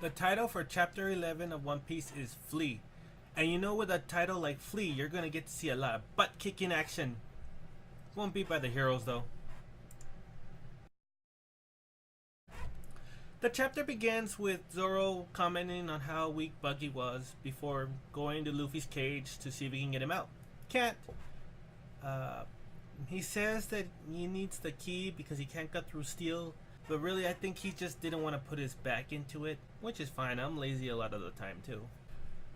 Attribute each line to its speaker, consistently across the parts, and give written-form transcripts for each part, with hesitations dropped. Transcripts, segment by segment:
Speaker 1: The title for chapter 11 of One Piece is Flee. And you know, with a title like Flee, you're gonna get to see a lot of butt kicking action. Won't be by the heroes though. The chapter begins with Zoro commenting on how weak Buggy was before going to Luffy's cage to see if he can get him out. Can't. He says that he needs the key because he can't cut through steel, but really I think he just didn't want to put his back into it, which is fine. I'm lazy a lot of the time too.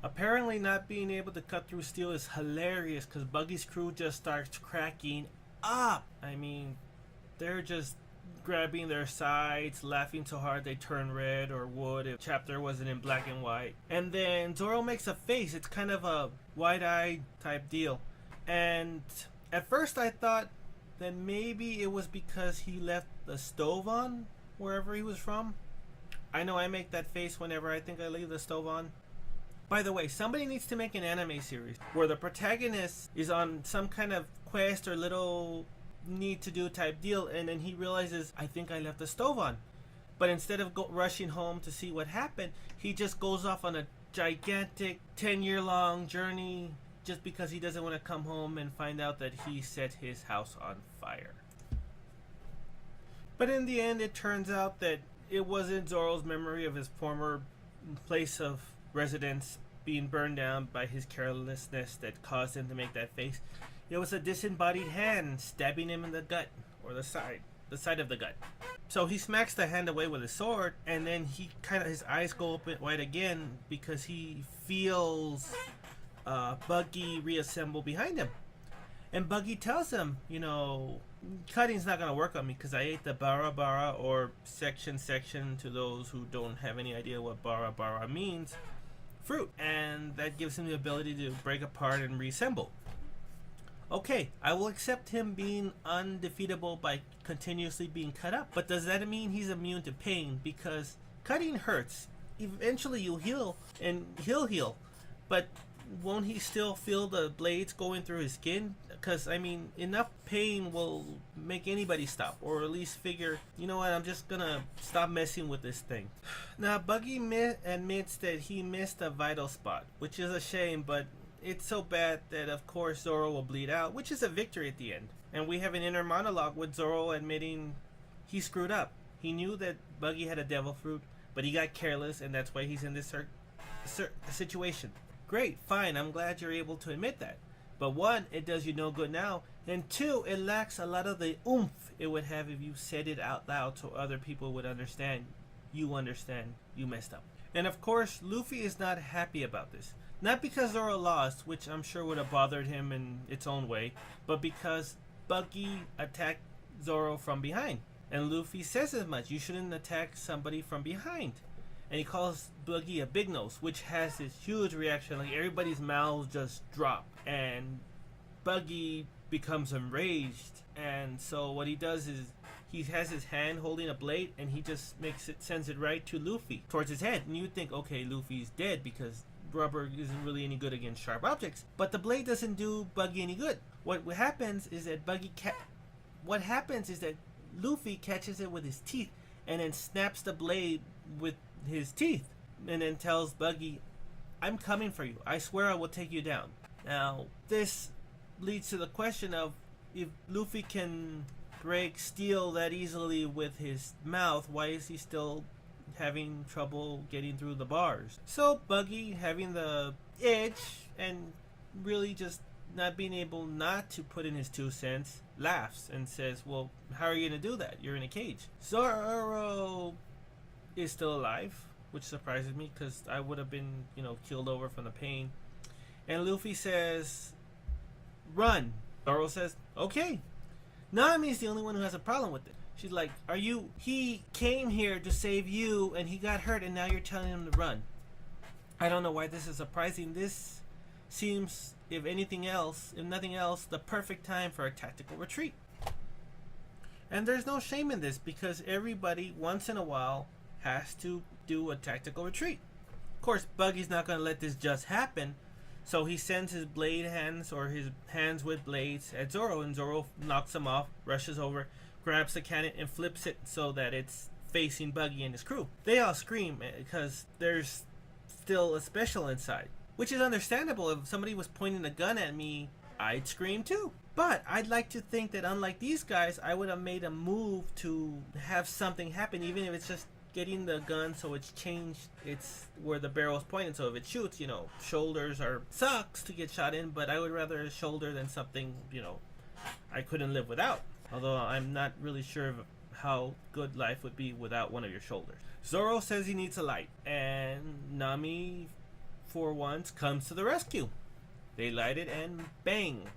Speaker 1: Apparently not being able to cut through steel is hilarious because Buggy's crew just starts cracking up. I mean, they're just grabbing their sides, laughing so hard they turn red, or would if chapter wasn't in black and white. And then Zoro makes a face. It's kind of a wide-eyed type deal. And at first I thought that maybe it was because he left the stove on wherever he was from. I know I make that face whenever I think I leave the stove on. By the way, somebody needs to make an anime series where the protagonist is on some kind of quest or little need to do type deal, and then he realizes, I think I left the stove on. But instead of rushing home to see what happened, he just goes off on a gigantic 10-year-long journey just because he doesn't want to come home and find out that he set his house on fire. But in the end, it turns out that it wasn't Zoro's memory of his former place of residence being burned down by his carelessness that caused him to make that face. It was a disembodied hand stabbing him in the gut, or the side of the gut. So he smacks the hand away with his sword, and then he his eyes go open wide again because he feels Buggy reassemble behind him. And Buggy tells him, you know, cutting's not gonna work on me because I ate the bara bara, or section to those who don't have any idea what bara bara means, fruit, and that gives him the ability to break apart and reassemble. Okay, I will accept him being undefeatable by continuously being cut up, but does that mean he's immune to pain? Because cutting hurts. Eventually you'll heal, and he'll heal, but won't he still feel the blades going through his skin? Because, I mean, enough pain will make anybody stop, or at least figure, you know what, I'm just gonna stop messing with this thing. Now, Buggy admits that he missed a vital spot, which is a shame, but it's so bad that of course Zoro will bleed out, which is a victory at the end. And we have an inner monologue with Zoro admitting he screwed up. He knew that Buggy had a devil fruit, but he got careless, and that's why he's in this situation. Great, fine, I'm glad you're able to admit that. But one, it does you no good now, and two, it lacks a lot of the oomph it would have if you said it out loud so other people would understand. You messed up. And of course, Luffy is not happy about this. Not because Zoro lost, which I'm sure would have bothered him in its own way, but because Buggy attacked Zoro from behind. And Luffy says as much, you shouldn't attack somebody from behind. And he calls Buggy a big nose, which has this huge reaction, like everybody's mouths just drop. And Buggy becomes enraged, and so what he does is he has his hand holding a blade, and he just sends it right to Luffy, towards his head. And you think, okay, Luffy's dead because rubber isn't really any good against sharp objects. But the blade doesn't do Buggy any good. What happens is that Luffy catches it with his teeth and then snaps the blade with his teeth, and then tells Buggy, I'm coming for you. I swear I will take you down. Now, this leads to the question of, if Luffy can break steel that easily with his mouth, why is he still having trouble getting through the bars? So Buggy, having the itch and really just not being able not to put in his 2 cents, laughs and says, well, how are you gonna do that? You're in a cage. Zoro is still alive, which surprises me because I would have been, killed over from the pain. And Luffy says, run. Zoro says, okay. Nami's the only one who has a problem with it. She's like, he came here to save you and he got hurt and now you're telling him to run. I don't know why this is surprising. This seems, if nothing else, the perfect time for a tactical retreat. And there's no shame in this because everybody once in a while has to do a tactical retreat. Of course, Buggy's not going to let this just happen, so he sends his blade hands, or his hands with blades, at Zoro, and Zoro knocks him off, rushes over, grabs the cannon and flips it so that it's facing Buggy and his crew. They all scream because there's still a special inside, which is understandable. If somebody was pointing a gun at me, I'd scream too. But I'd like to think that unlike these guys, I would have made a move to have something happen, even if it's just getting the gun so it's changed, it's where the barrel's pointing, so if it shoots, shoulders are sucks to get shot in, but I would rather a shoulder than something, I couldn't live without. Although I'm not really sure of how good life would be without one of your shoulders. Zoro says he needs a light, and Nami, for once, comes to the rescue. They light it and bang.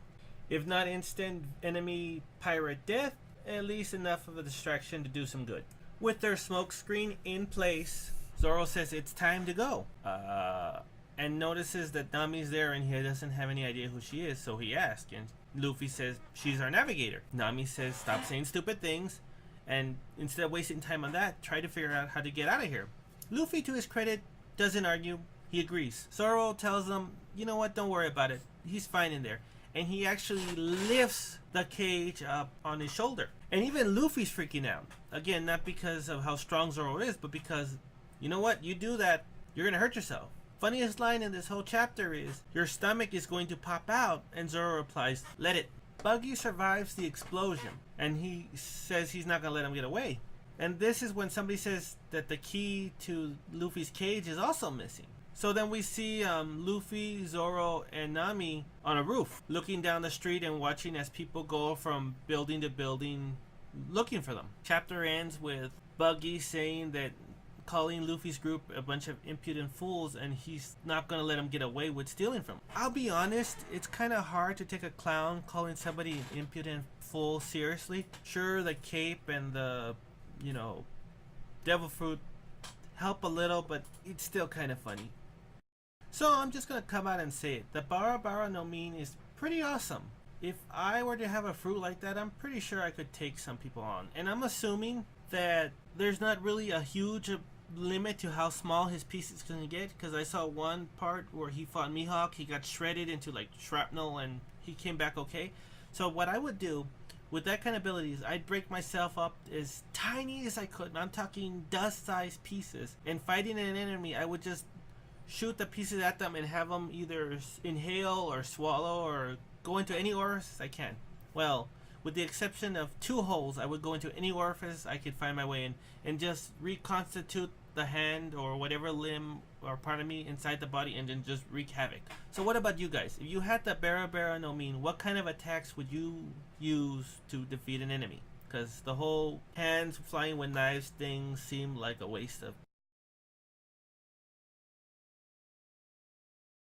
Speaker 1: If not instant enemy pirate death, at least enough of a distraction to do some good. With their smoke screen in place, Zoro says it's time to go. And notices that Nami's there and he doesn't have any idea who she is, so he asks. And Luffy says, she's our navigator. Nami says, stop saying stupid things, and instead of wasting time on that, try to figure out how to get out of here. Luffy, to his credit, doesn't argue. He agrees. Zoro tells him, you know what, don't worry about it. He's fine in there. And he actually lifts the cage up on his shoulder. And even Luffy's freaking out. Again, not because of how strong Zoro is, but because, you know what, you do that, you're going to hurt yourself. Funniest line in this whole chapter is, your stomach is going to pop out, and Zoro replies, let it. Buggy survives the explosion, and he says he's not going to let him get away. And this is when somebody says that the key to Luffy's cage is also missing. So then we see Luffy, Zoro, and Nami on a roof, looking down the street and watching as people go from building to building looking for them. Chapter ends with Buggy saying that calling Luffy's group a bunch of impudent fools, and he's not going to let them get away with stealing from him. I'll be honest, it's kind of hard to take a clown calling somebody an impudent fool seriously. Sure, the cape and the, devil fruit help a little, but it's still kind of funny. So I'm just going to come out and say it. The Bara Bara no Min is pretty awesome. If I were to have a fruit like that, I'm pretty sure I could take some people on. And I'm assuming that there's not really a huge limit to how small his pieces can get, because I saw one part where he fought Mihawk, he got shredded into like shrapnel and he came back okay. So what I would do with that kind of abilities, I'd break myself up as tiny as I could, and I'm talking dust-sized pieces, and fighting an enemy, I would just shoot the pieces at them and have them either inhale or swallow or go into any orifice I can. Well, with the exception of 2 holes, I would go into any orifice I could find my way in and just reconstitute the hand or whatever limb or part of me inside the body and then just wreak havoc. So what about you guys? If you had the Bara Bara no Min, what kind of attacks would you use to defeat an enemy? Because the whole hands flying with knives thing seemed like a waste of